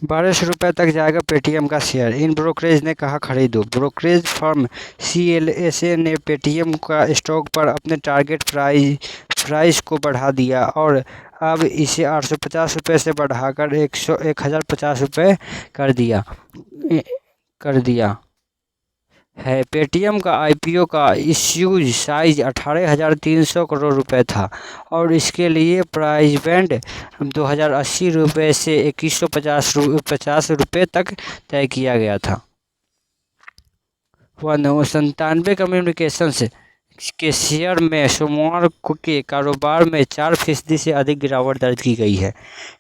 ₹1200 तक जाएगा पेटीएम का शेयर, इन ब्रोकरेज ने कहा खरीदो। ब्रोकरेज फर्म सीएलएसए ने पेटीएम का स्टॉक पर अपने टारगेट प्राइस को बढ़ा दिया और अब इसे ₹850 से बढ़ाकर ₹1050 कर दिया है। पेटीएम का आईपीओ का इश्यू साइज ₹18,300 करोड़ था और इसके लिए प्राइस बैंड ₹2080 से ₹2150 तक तय किया गया था। 97 कम्युनिकेशंस के शेयर में सोमवार के कारोबार में 4% से अधिक गिरावट दर्ज की गई है।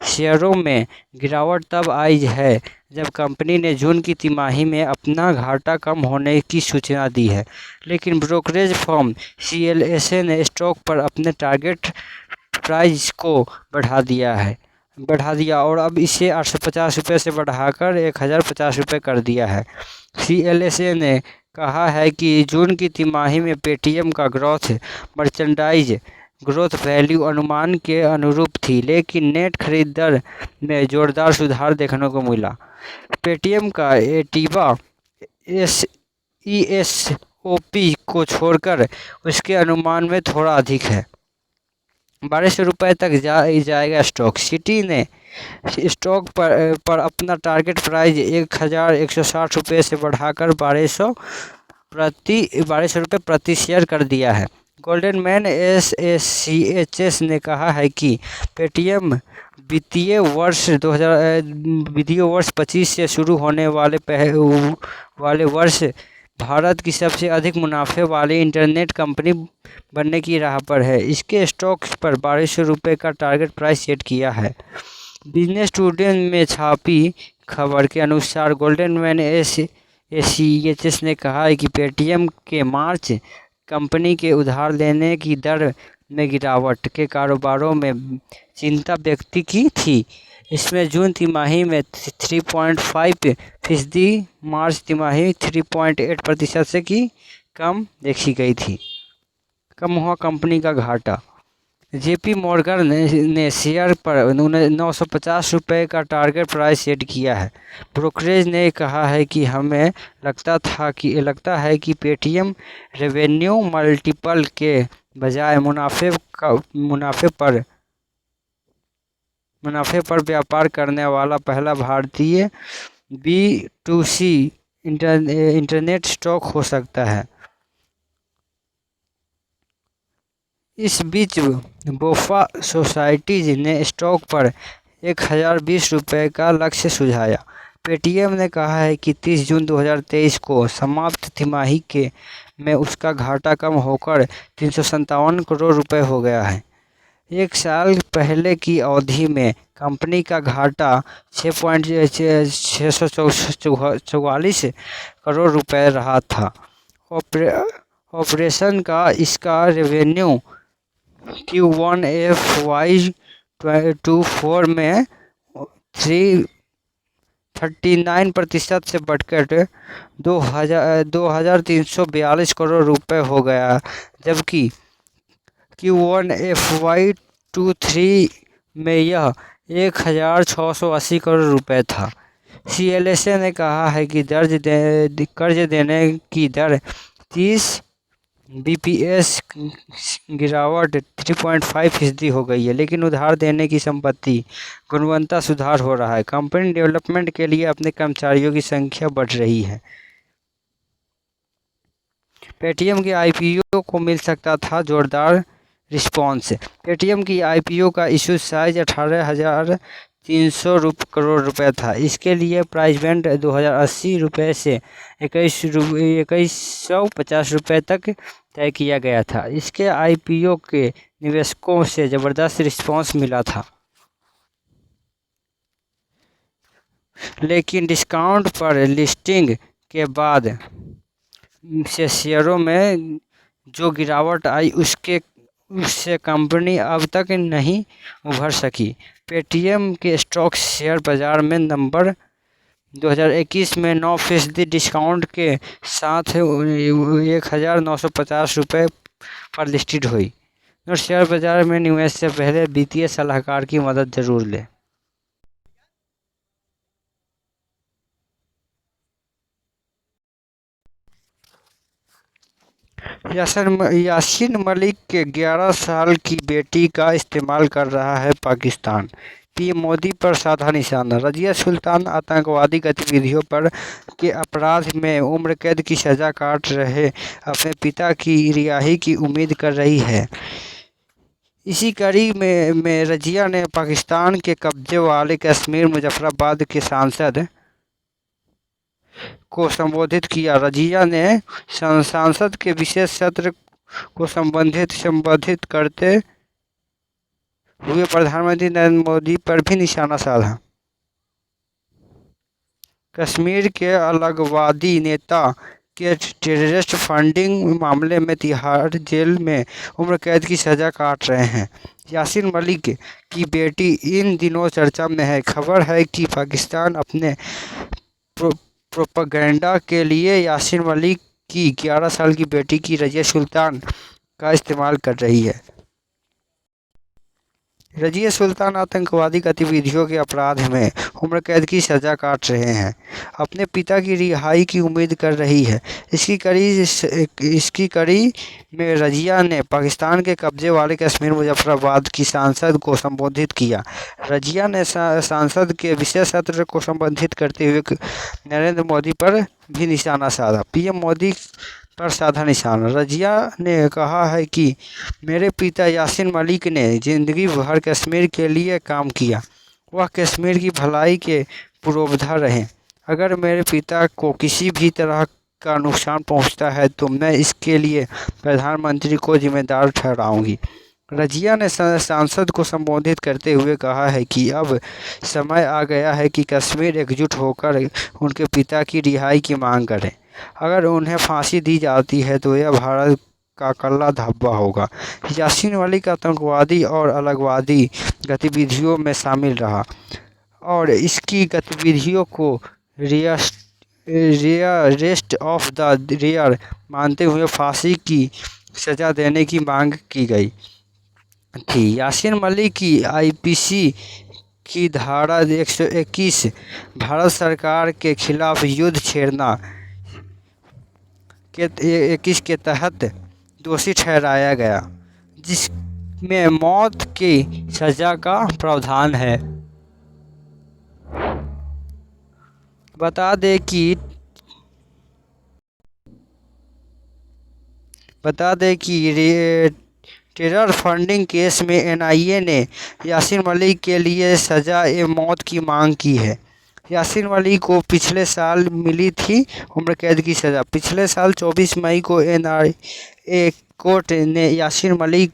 शेयरों में गिरावट तब आई है जब कंपनी ने जून की तिमाही में अपना घाटा कम होने की सूचना दी है, लेकिन ब्रोकरेज फर्म सीएलएसए ने स्टॉक पर अपने टारगेट प्राइस को बढ़ा दिया और अब इसे ₹850 से बढ़ाकर ₹1050 कर दिया है। सीएलएसए ने कहा है कि जून की तिमाही में पेटीएम का मर्चेंडाइज ग्रोथ वैल्यू अनुमान के अनुरूप थी, लेकिन नेट खरीद दर में जोरदार सुधार देखने को मिला। पेटीएम का एटीबा ईएसओपी को छोड़कर उसके अनुमान में थोड़ा अधिक है। ₹1200 तक जाएगा स्टॉक। सिटी ने स्टॉक पर अपना टारगेट प्राइस ₹1160 से बढ़ाकर ₹1200 प्रति शेयर कर दिया है। गोल्डन मैन एसएसीएचएस ने कहा है कि पेटीएम वित्तीय वर्ष 2025 से शुरू होने वाले वर्ष भारत की सबसे अधिक मुनाफे वाली इंटरनेट कंपनी बनने की राह पर है। इसके स्टॉक पर ₹1200 का टारगेट प्राइस सेट किया है। बिजनेस टुडे में छापी खबर के अनुसार गोल्डन मैन एसएसीएचएस ने कहा है कि पेटीएम के मार्च कंपनी के उधार लेने की दर में गिरावट के कारोबारों में चिंता व्यक्त की थी। इसमें जून तिमाही में 3.5%, मार्च तिमाही 3.8% से की कम देखी गई थी। कम हुआ कंपनी का घाटा। जेपी मॉर्गन ने शेयर पर ₹950 का टारगेट प्राइस सेट किया है। ब्रोकरेज ने कहा है कि हमें लगता है कि पेटीएम रेवेन्यू मल्टीपल के बजाय मुनाफे पर व्यापार करने वाला पहला भारतीय B2C इंटरनेट स्टॉक हो सकता है। इस बीच बोफा सोसाइटीज ने स्टॉक पर ₹1020 का लक्ष्य सुझाया। पेटीएम ने कहा है कि 30 जून 2023 को समाप्त तिमाही में उसका घाटा कम होकर ₹357 करोड़ हो गया है। एक साल पहले की अवधि में कंपनी का घाटा ₹644 करोड़ रहा था। ऑपरेशन का इसका रेवेन्यू Q1 FY24 में 39% से बढ़कर ₹2,342 करोड़ हो गया, जबकि Q1 FY23 में यह ₹1,680 करोड़ था। सीएलएसए ने कहा है कि कर्ज देने की दर 30 बीपीएस गिरावट 3.5% हो गई है, लेकिन उधार देने की संपत्ति गुणवत्ता सुधार हो रहा है। कंपनी डेवलपमेंट के लिए अपने कर्मचारियों की संख्या बढ़ रही है। पेटीएम के आईपीओ को मिल सकता था जोरदार रिस्पॉन्स। पेटीएम की आईपीओ का इशू साइज ₹18,300 करोड़ था। इसके लिए प्राइस बैंड ₹2080 से ₹2150 तक तय किया गया था। इसके आईपीओ के निवेशकों से ज़बरदस्त रिस्पॉन्स मिला था, लेकिन डिस्काउंट पर लिस्टिंग के बाद से शेयरों में जो गिरावट आई उससे कंपनी अब तक नहीं उभर सकी। पेटीएम के स्टॉक शेयर बाजार में नवंबर 2021 में 9% डिस्काउंट के साथ ₹1,950 पर लिस्टेड हुई। और शेयर बाजार में निवेश से पहले वित्तीय सलाहकार की मदद जरूर लें। यासीन मलिक के 11 साल की बेटी का इस्तेमाल कर रहा है पाकिस्तान, पीएम मोदी पर साधा निशाना। रजिया सुल्तान आतंकवादी गतिविधियों पर के अपराध में उम्र कैद की सजा काट रहे अपने पिता की रिहाई की उम्मीद कर रही है। इसी कड़ी में रजिया ने पाकिस्तान के कब्जे वाले कश्मीर मुजफ्फराबाद के सांसद को संबोधित किया। रजिया ने संसद के विशेष सत्र को संबोधित करते हुए प्रधानमंत्री नरेंद्र मोदी पर भी निशाना साधा। कश्मीर के अलगाववादी नेता के टेररिस्ट फंडिंग मामले में तिहाड़ जेल में उम्र कैद की सजा काट रहे हैं यासीन मलिक की बेटी इन दिनों चर्चा में है। खबर है कि पाकिस्तान अपने प्रोपेगेंडा के लिए यासीन मलिक की 11 साल की बेटी की रजिया सुल्तान का इस्तेमाल कर रही है। रजिया सुल्तान आतंकवादी गतिविधियों के अपराध में उम्र कैद की सजा काट रहे हैं, अपने पिता की रिहाई की उम्मीद कर रही है। इसकी कड़ी में रजिया ने पाकिस्तान के कब्जे वाले कश्मीर मुजफ्फराबाद की सांसद को संबोधित किया। रजिया ने सांसद के विशेष सत्र को संबोधित करते हुए नरेंद्र मोदी पर भी निशाना साधा। पीएम मोदी पर साधा निशाना। रजिया ने कहा है कि मेरे पिता यासीन मलिक ने ज़िंदगी भर कश्मीर के लिए काम किया, वह कश्मीर की भलाई के पुरोधा रहे। अगर मेरे पिता को किसी भी तरह का नुकसान पहुंचता है तो मैं इसके लिए प्रधानमंत्री को जिम्मेदार ठहराऊंगी। रजिया ने सांसद को संबोधित करते हुए कहा है कि अब समय आ गया है कि कश्मीर एकजुट होकर उनके पिता की रिहाई की मांग करे। अगर उन्हें फांसी दी जाती है तो यह भारत का कल्ला धब्बा होगा। यासीन मलिक आतंकवादी और अलगाववादी गतिविधियों में शामिल रहा और इसकी गतिविधियों को रेस्ट ऑफ द रियर मानते हुए फांसी की सज़ा देने की मांग की गई थी। यासीन मलिक की आईपीसी की धारा 121 भारत सरकार के खिलाफ युद्ध छेड़ना के 21 के तहत दोषी ठहराया गया, जिसमें मौत की सज़ा का प्रावधान है। बता दें कि टेरर फंडिंग केस में एनआईए ने यासीन मलिक के लिए सजा-ए-मौत की मांग की है। यासीन मलिक को पिछले साल मिली थी उम्र कैद की सज़ा। पिछले साल 24 मई को एनआईए कोर्ट ने यासीन मलिक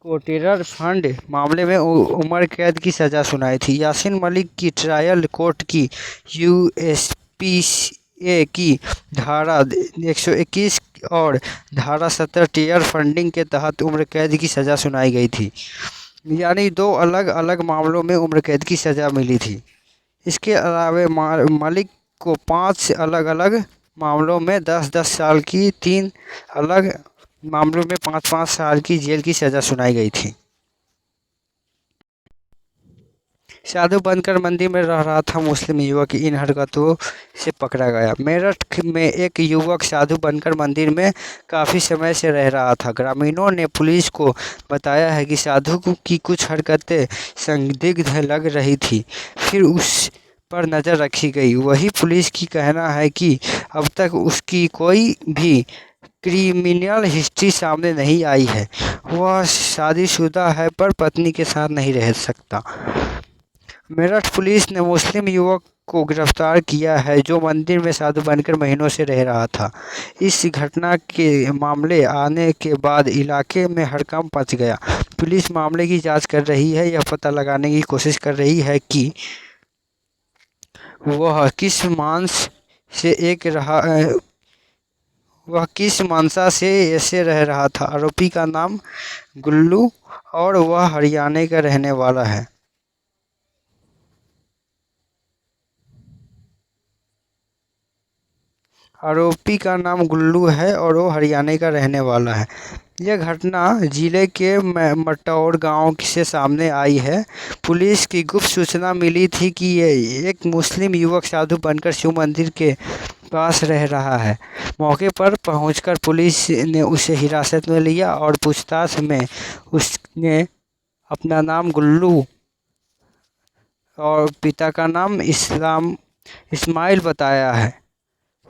को टेरर फंड मामले में उम्र कैद की सज़ा सुनाई थी। यासीन मलिक की ट्रायल कोर्ट की यूएसपीए की धारा 121 और धारा 17 टेरर फंडिंग के तहत उम्र कैद की सज़ा सुनाई गई थी, यानी 2 अलग अलग मामलों में उम्र कैद की सज़ा मिली थी। इसके अलावा मलिक को 5 अलग अलग मामलों में 10-10 साल की, 3 अलग मामलों में 5-5 साल की जेल की सज़ा सुनाई गई थी। साधु बनकर मंदिर में रह रहा था मुस्लिम युवक इन हरकतों से पकड़ा गया। मेरठ में एक युवक साधु बनकर मंदिर में काफ़ी समय से रह रहा था। ग्रामीणों ने पुलिस को बताया है कि साधु की कुछ हरकतें संदिग्ध लग रही थी, फिर उस पर नज़र रखी गई। वही पुलिस की कहना है कि अब तक उसकी कोई भी क्रिमिनल हिस्ट्री सामने नहीं आई है। वह शादीशुदा है पर पत्नी के साथ नहीं रह सकता। मेरठ पुलिस ने मुस्लिम युवक को गिरफ्तार किया है जो मंदिर में साधु बनकर महीनों से रह रहा था। इस घटना के मामले आने के बाद इलाके में हड़कंप मच गया। पुलिस मामले की जांच कर रही है। यह पता लगाने की कोशिश कर रही है कि वह किस मंशा से ऐसे रह रहा था। आरोपी का नाम गुल्लू और वह हरियाणा का रहने वाला है। आरोपी का नाम गुल्लू है और वो हरियाणा का रहने वाला है। यह घटना जिले के मटौर गांव से सामने आई है। पुलिस की गुप्त सूचना मिली थी कि ये एक मुस्लिम युवक साधु बनकर शिव मंदिर के पास रह रहा है। मौके पर पहुंचकर पुलिस ने उसे हिरासत में लिया और पूछताछ में उसने अपना नाम गुल्लू और पिता का नाम इस्माइल बताया है।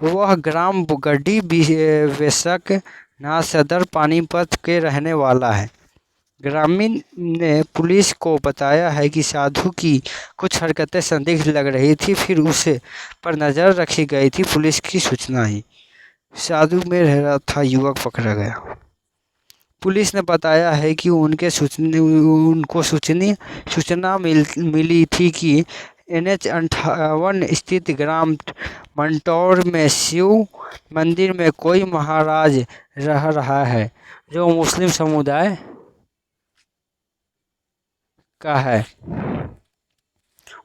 वह ग्राम बुगड्डी बेशक ना सदर पानीपत के रहने वाला है। ग्रामीण ने पुलिस को बताया है कि साधु की कुछ हरकतें संदिग्ध लग रही थी, फिर उसे पर नज़र रखी गई थी। पुलिस की सूचना ही साधु में रह रहा था युवक पकड़ा गया। पुलिस ने बताया है कि उनको सूचना मिली थी कि NH 58 स्थित ग्राम मंटौर में शिव मंदिर में कोई महाराज रह रहा है जो मुस्लिम समुदाय का है।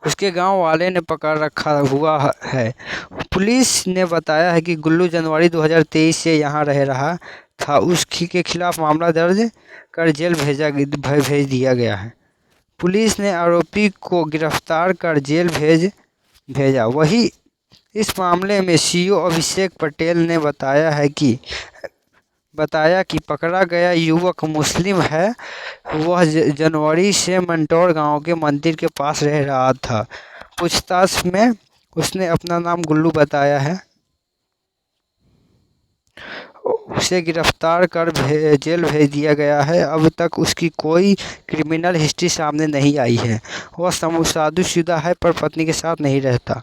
उसके गांव वाले ने पकड़ रखा हुआ है। पुलिस ने बताया है कि गुल्लू जनवरी 2023 से यहां रह रहा था। उसके खिलाफ मामला दर्ज कर जेल भेज दिया गया है। पुलिस ने आरोपी को गिरफ्तार कर जेल भेजा। वही इस मामले में CO अभिषेक पटेल ने बताया कि पकड़ा गया युवक मुस्लिम है। वह जनवरी से मंटौर गांव के मंदिर के पास रह रहा था। पूछताछ में उसने अपना नाम गुल्लू बताया है। उसे गिरफ्तार कर जेल भेज दिया गया है। अब तक उसकी कोई क्रिमिनल हिस्ट्री सामने नहीं आई है। वह शादीशुदा है पर पत्नी के साथ नहीं रहता।